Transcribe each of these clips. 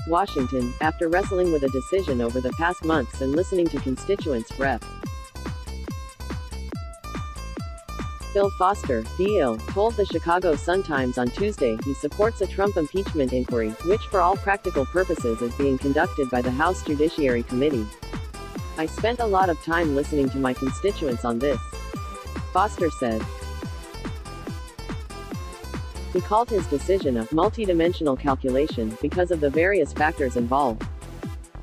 Washington, after wrestling with a decision over the past months and listening to constituents, Rep. Bill Foster, DL, told the Chicago Sun-Times on Tuesday he supports a Trump impeachment inquiry, which for all practical purposes is being conducted by the House Judiciary Committee. "I spent a lot of time listening to my constituents on this," Foster said. He called his decision a multidimensional calculation because of the various factors involved.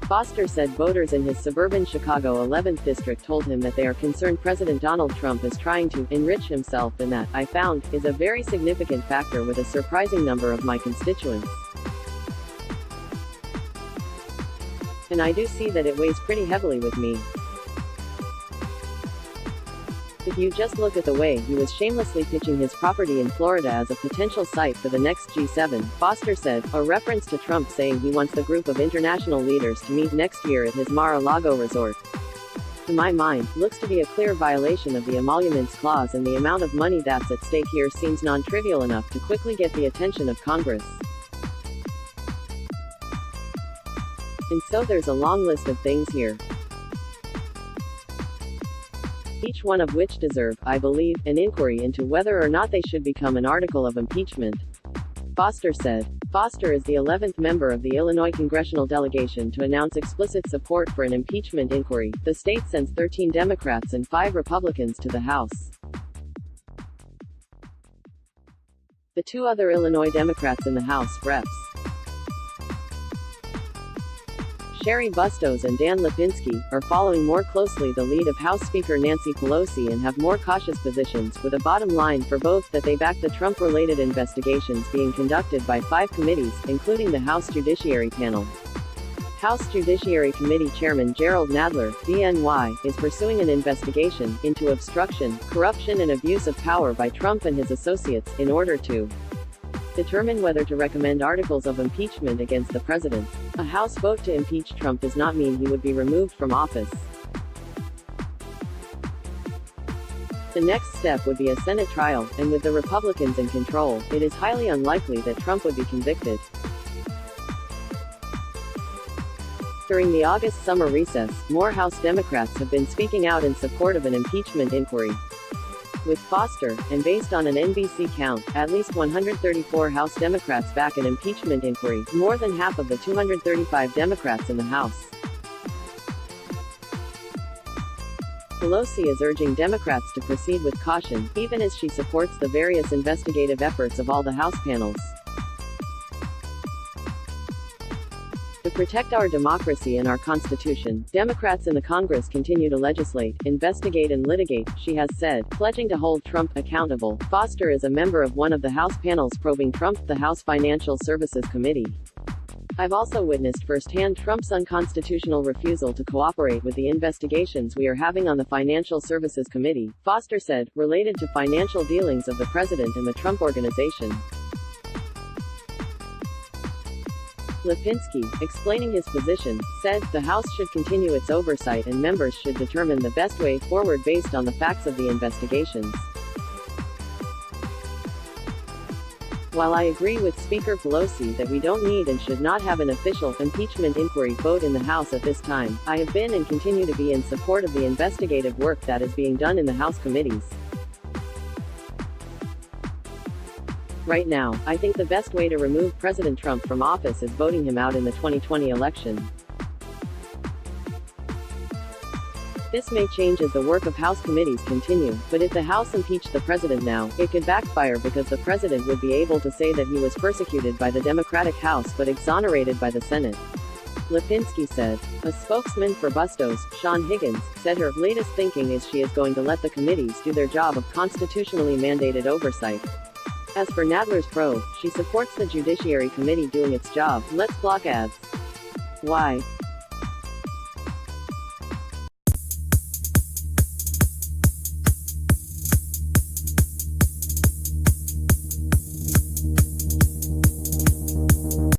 Foster said voters in his suburban Chicago 11th district told him that they are concerned President Donald Trump is trying to enrich himself, and that, I found, is a very significant factor with a surprising number of my constituents. And I do see that it weighs pretty heavily with me. If you just look at the way he was shamelessly pitching his property in Florida as a potential site for the next G7, Foster said, a reference to Trump saying he wants the group of international leaders to meet next year at his Mar-a-Lago resort. To my mind, looks to be a clear violation of the emoluments clause, and the amount of money that's at stake here seems non-trivial enough to quickly get the attention of Congress. And so there's a long list of things here, each one of which deserve, I believe, an inquiry into whether or not they should become an article of impeachment, Foster said. Foster is the 11th member of the Illinois congressional delegation to announce explicit support for an impeachment inquiry. The state sends 13 Democrats and 5 Republicans to the House. The 2 other Illinois Democrats in the House, Reps. Sherry Bustos and Dan Lipinski, are following more closely the lead of House Speaker Nancy Pelosi and have more cautious positions, with a bottom line for both that they back the Trump-related investigations being conducted by 5 committees, including the House Judiciary Panel. House Judiciary Committee Chairman Gerald Nadler, DNY, is pursuing an investigation into obstruction, corruption and abuse of power by Trump and his associates, in order to determine whether to recommend articles of impeachment against the president. A House vote to impeach Trump does not mean he would be removed from office. The next step would be a Senate trial, and with the Republicans in control, it is highly unlikely that Trump would be convicted. During the August summer recess, more House Democrats have been speaking out in support of an impeachment inquiry. With Foster, and based on an NBC count, at least 134 House Democrats back an impeachment inquiry, more than half of the 235 Democrats in the House. Pelosi is urging Democrats to proceed with caution, even as she supports the various investigative efforts of all the House panels. To protect our democracy and our Constitution, Democrats in the Congress continue to legislate, investigate and litigate, she has said, pledging to hold Trump accountable. Foster is a member of one of the House panels probing Trump, the House Financial Services Committee. I've also witnessed firsthand Trump's unconstitutional refusal to cooperate with the investigations we are having on the Financial Services Committee, Foster said, related to financial dealings of the president and the Trump Organization. Lipinski, explaining his position, said, the House should continue its oversight and members should determine the best way forward based on the facts of the investigations. While I agree with Speaker Pelosi that we don't need and should not have an official impeachment inquiry vote in the House at this time, I have been and continue to be in support of the investigative work that is being done in the House committees. Right now, I think the best way to remove President Trump from office is voting him out in the 2020 election. This may change as the work of House committees continue, but if the House impeached the president now, it could backfire because the president would be able to say that he was persecuted by the Democratic House but exonerated by the Senate. Lipinski said. A spokesman for Bustos, Sean Higgins, said her latest thinking is she is going to let the committees do their job of constitutionally mandated oversight. As for Nadler's probe, she supports the Judiciary Committee doing its job. Let's block ads. Why?